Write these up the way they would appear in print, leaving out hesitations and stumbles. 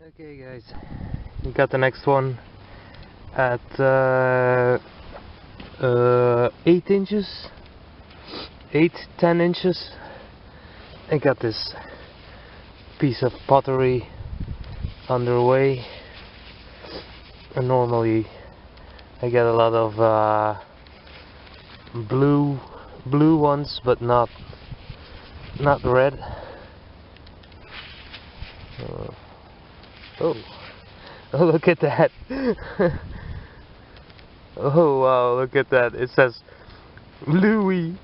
Okay guys, we got the next one at 8 inches, 10 inches. I got this piece of pottery underway, and normally I get a lot of blue ones, but not red. Oh, look at that. Oh wow, look at that. It says Louis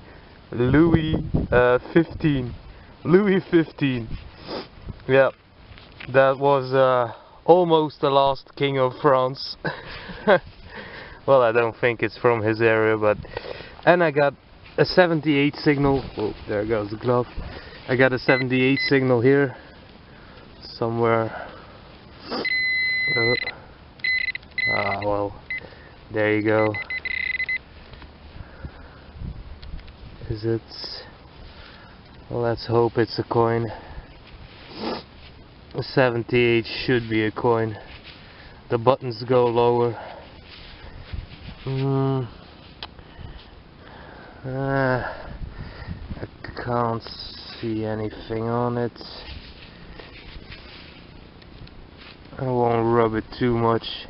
15. Louis 15. Yeah, that was almost the last king of France. Well, I don't think it's from his area, but... And I got a 78 signal. Oh, there goes the glove. I got a 78 signal here somewhere. Well, there you go. Is it? Well, let's hope it's a coin. A 78 should be a coin. The buttons go lower. I can't see anything on it. I won't rub it too much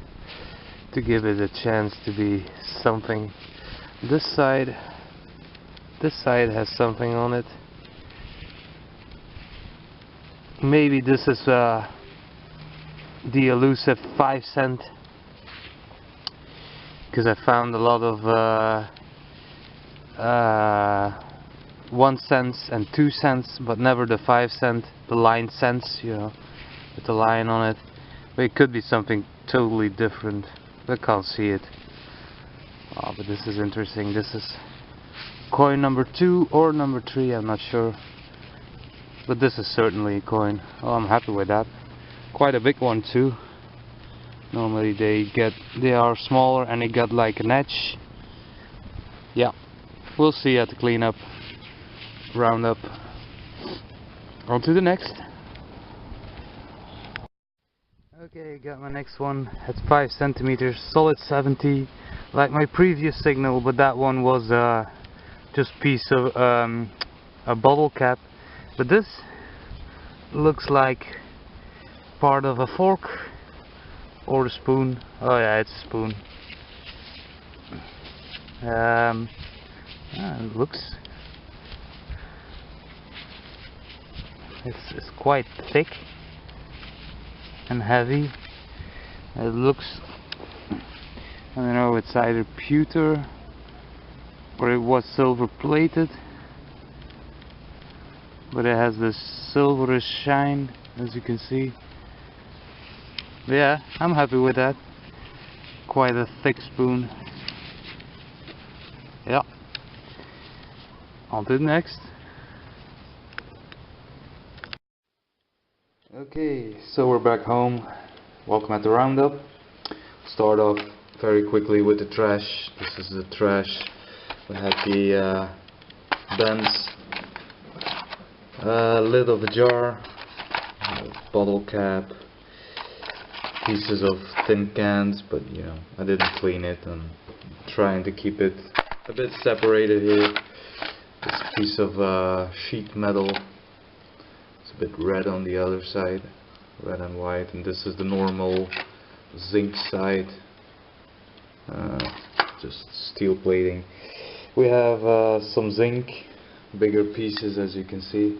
to give it a chance to be something. This side has something on it. Maybe this is the elusive 5 cent, because I found a lot of 1 cent and 2 cents, but never the 5 cent, the line cents, you know, with the line on it. But it could be something totally different. I can't see it. Oh, but this is interesting. This is coin number 2 or number 3, I'm not sure. But this is certainly a coin. Oh, I'm happy with that. Quite a big one too. Normally they are smaller and they got like an edge. Yeah, we'll see at the cleanup roundup. On to the next. Okay, got my next one. It's 5 centimeters, solid 70, like my previous signal, but that one was just piece of a bottle cap. But this looks like part of a fork or a spoon. Oh yeah, it's a spoon. It looks. It's quite thick and heavy. It looks, I don't know, it's either pewter or it was silver plated, but it has this silverish shine, as you can see. But yeah, I'm happy with that. Quite a thick spoon. Yeah. On to the next. Okay, so we're back home. Welcome at the roundup. Start off very quickly with the trash. This is the trash. We had the bends, lid of a jar, bottle cap, pieces of tin cans, but you know, I didn't clean it. I'm trying to keep it a bit separated here. This piece of sheet metal. It's a bit red on the other side, red and white, and this is the normal zinc side, just steel plating. We have some zinc, bigger pieces, as you can see.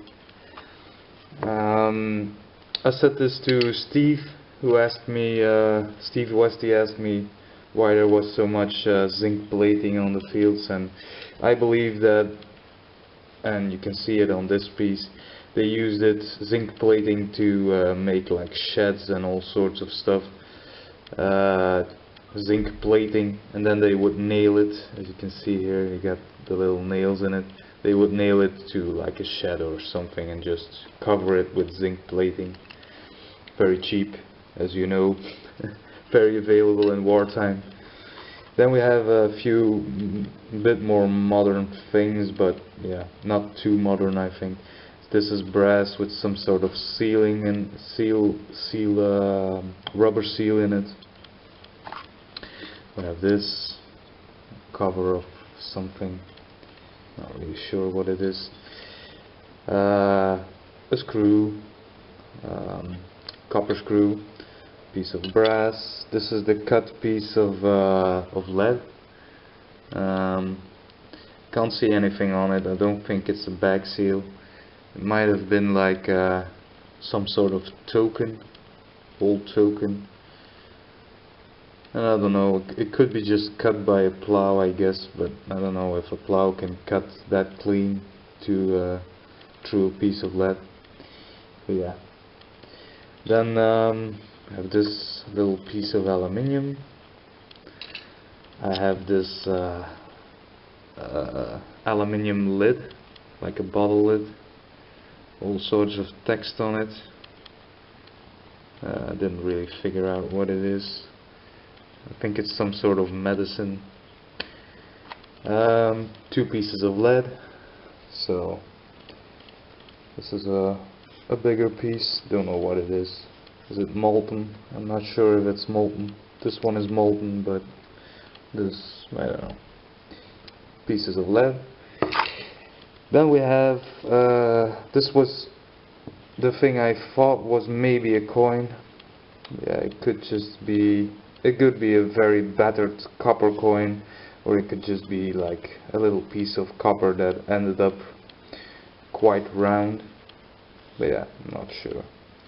I said this to Steve, who asked me, Steve Westy asked me why there was so much zinc plating on the fields, and I believe that, and you can see it on this piece, they used it, zinc plating, to make like sheds and all sorts of stuff. Zinc plating, and then they would nail it, as you can see here, you got the little nails in it. They would nail it to like a shed or something and just cover it with zinc plating. Very cheap, as you know, very available in wartime. Then we have a few bit more modern things, but yeah, not too modern, I think. This is brass with some sort of sealing and rubber seal in it. We have this cover of something, not really sure what it is. A screw, copper screw, piece of brass. This is the cut piece of lead. Can't see anything on it. I don't think it's a bag seal. It might have been like some sort of token, old token. And I don't know, it could be just cut by a plow, I guess, but I don't know if a plow can cut that clean to through a piece of lead. But yeah. Then I have this little piece of aluminium. I have this aluminium lid, like a bottle lid. All sorts of text on it. I didn't really figure out what it is. I think it's some sort of medicine. 2 pieces of lead. So this is a bigger piece. Don't know what it is. Is it molten? I'm not sure if it's molten. This one is molten, but this, I don't know. Pieces of lead. Then we have this was the thing I thought was maybe a coin. Yeah, it could just be. It could be a very battered copper coin, or it could just be like a little piece of copper that ended up quite round. But yeah, I'm not sure.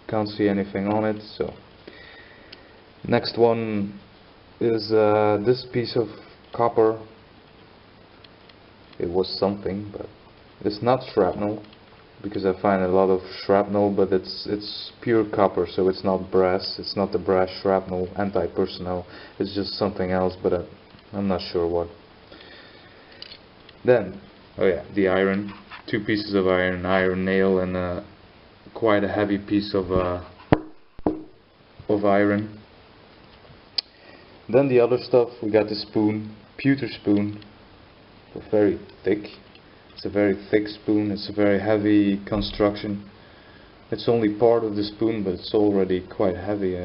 Can't see anything on it. So next one is this piece of copper. It was something, but it's not shrapnel, because I find a lot of shrapnel, but it's pure copper, so it's not brass. It's not the brass shrapnel anti-personnel. It's just something else, but I'm not sure what. Then, oh yeah, the iron. 2 pieces of iron, iron nail, and quite a heavy piece of iron. Then the other stuff. We got the spoon, pewter spoon, very thick. It's a very thick spoon. It's a very heavy construction. It's only part of the spoon, but it's already quite heavy.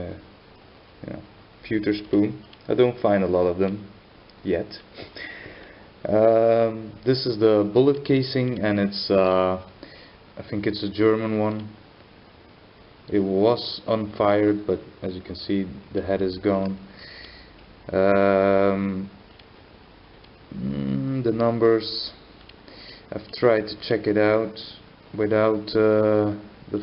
Pewter spoon. I don't find a lot of them yet. This is the bullet casing, and it's I think it's a German one. It was unfired, but as you can see, the head is gone. The numbers, I've tried to check it out without the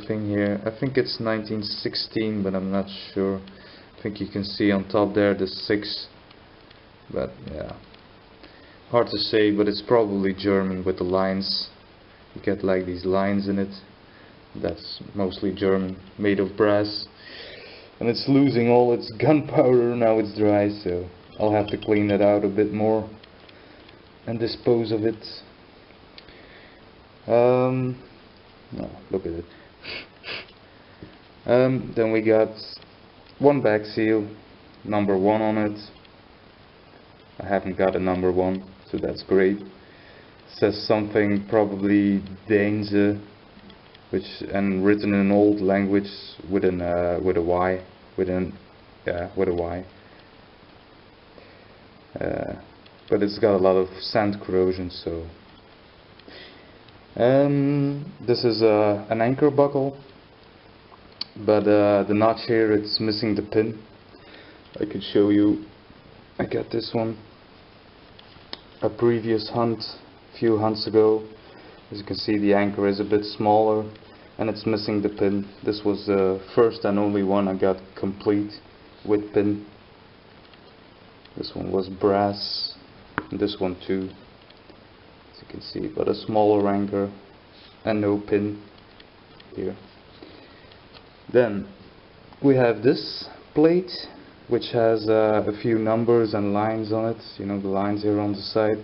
thing here. I think it's 1916, but I'm not sure. I think you can see on top there the 6, but yeah, hard to say, but it's probably German with the lines. You get like these lines in it. That's mostly German, made of brass, and it's losing all its gunpowder. Now it's dry, so I'll have to clean it out a bit more and dispose of it. No, look at it. Then we got one bag seal, number 1 on it. I haven't got a number 1, so that's great. It says something, probably Deense, and written in an old language with a Y, with a Y. But it's got a lot of sand corrosion, so. This is an anchor buckle, but the notch here, it's missing the pin. I could show you. I got this one a previous hunt, few hunts ago. As you can see, the anchor is a bit smaller and it's missing the pin. This was the first and only one I got complete with pin. This one was brass, and this one too, as you can see, but a smaller anchor and no pin here. Then we have this plate, which has a few numbers and lines on it, you know, the lines here on the side,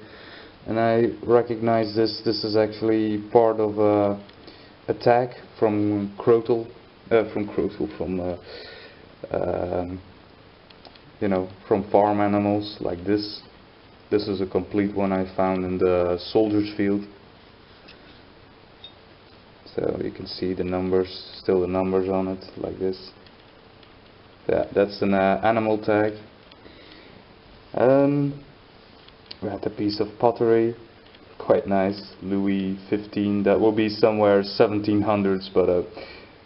and I recognize this. This is actually part of a tag from you know, from farm animals like this. This is a complete one I found in the soldier's field. So you can see the numbers, still the numbers on it, like this. Yeah, that's an animal tag. We had a piece of pottery, quite nice, Louis 15. That will be somewhere 1700s, but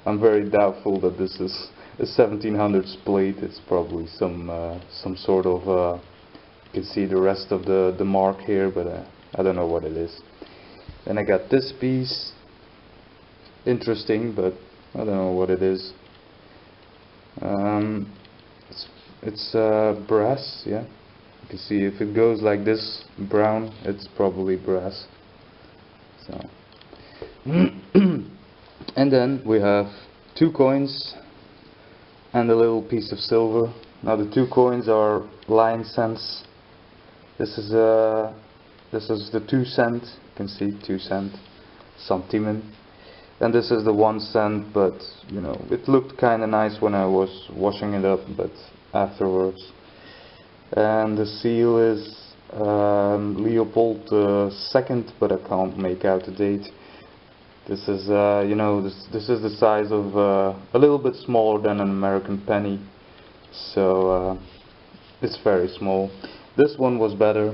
I'm very doubtful that this is a 1700s plate. It's probably some sort of. You can see the rest of the mark here, but I don't know what it is. Then I got this piece. Interesting, but I don't know what it is. It's brass, yeah. You can see if it goes like this, brown, it's probably brass. So, and then we have 2 coins and a little piece of silver. Now the 2 coins are line cents. This is the 2 cent. You can see 2 cent, centimen. And this is the 1 cent, but you know, it looked kind of nice when I was washing it up, but afterwards. And the seal is Leopold II, but I can't make out the date. This is, you know, this is the size of a little bit smaller than an American penny, so it's very small. This one was better,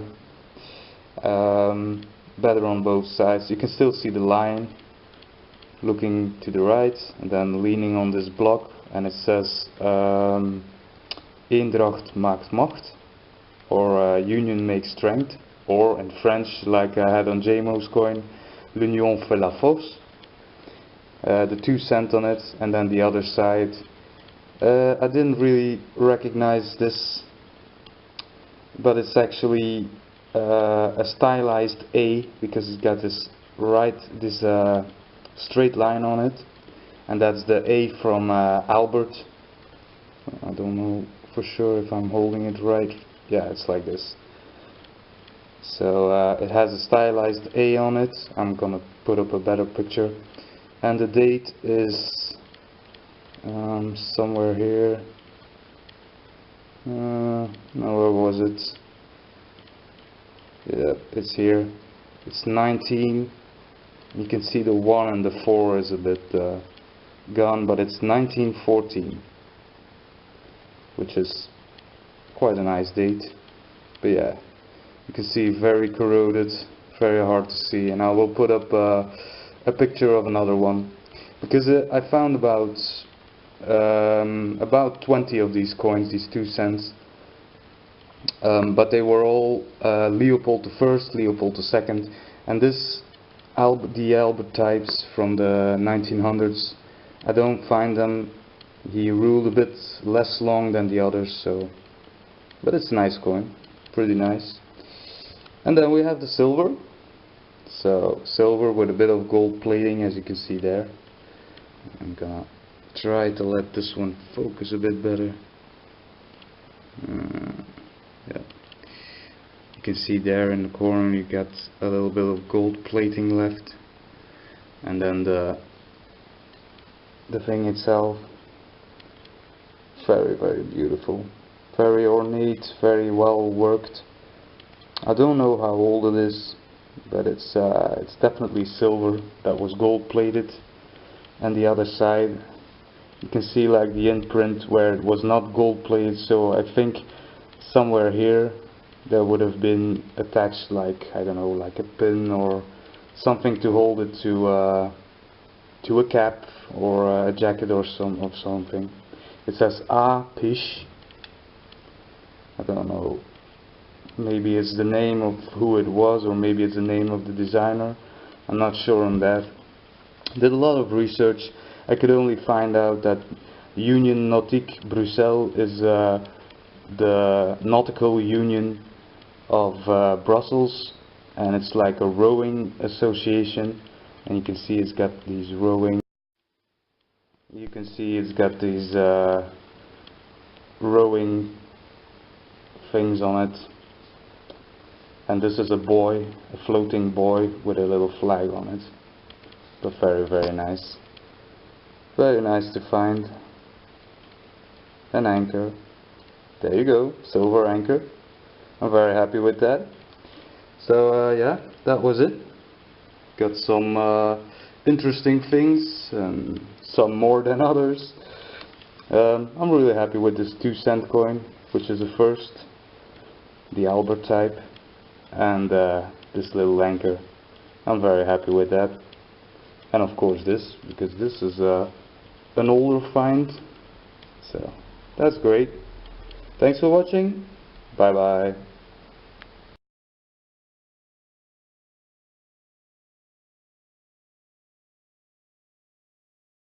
better on both sides. You can still see the line looking to the right and then leaning on this block, and it says Eendracht maakt macht, or union makes strength, or in French, like I had on JMO's coin, l'union fait la force. The 2 cent on it, and then the other side. I didn't really recognize this, but it's actually a stylized A, because it's got this straight line on it, and that's the A from Albert. I don't know for sure if I'm holding it right. Yeah, it's like this. So it has a stylized A on it. I'm gonna put up a better picture, and the date is somewhere here. No, where was it? Yeah, it's here. It's 19. You can see the 1 and the 4 is a bit gone, but it's 1914, which is quite a nice date. But yeah, you can see very corroded, very hard to see, and I will put up a picture of another one, because I found about 20 of these coins, these 2 cents, but they were all Leopold I, Leopold II, and this the Albert types from the 1900s, I don't find them. He ruled a bit less long than the others, so, but it's a nice coin, pretty nice. And then we have the silver. So silver with a bit of gold plating, as you can see there. I'm gonna try to let this one focus a bit better. Yeah. You can see there in the corner you got a little bit of gold plating left, and then the thing itself, very, very beautiful, very ornate, very well worked. I don't know how old it is, but it's definitely silver that was gold plated. And the other side, you can see like the imprint where it was not gold plated, so I think somewhere here there would have been attached, like, I don't know, like a pin or something to hold it to a cap or a jacket or something. It says A Pish. I don't know, maybe it's the name of who it was, or maybe it's the name of the designer. I'm not sure on that. Did a lot of research. I could only find out that Union Nautique Bruxelles is the nautical union of Brussels, and it's like a rowing association, and you can see it's got these rowing, you can see it's got these rowing things on it, and this is a buoy, a floating buoy with a little flag on it, but very, very nice to find. An anchor, there you go, silver anchor. I'm very happy with that. So yeah, that was it. Got some interesting things, and some more than others. I'm really happy with this 2-cent coin, which is the first, the Albert type, and this little anchor. I'm very happy with that. And of course this, because this is an older find, so that's great. Thanks for watching. Bye bye.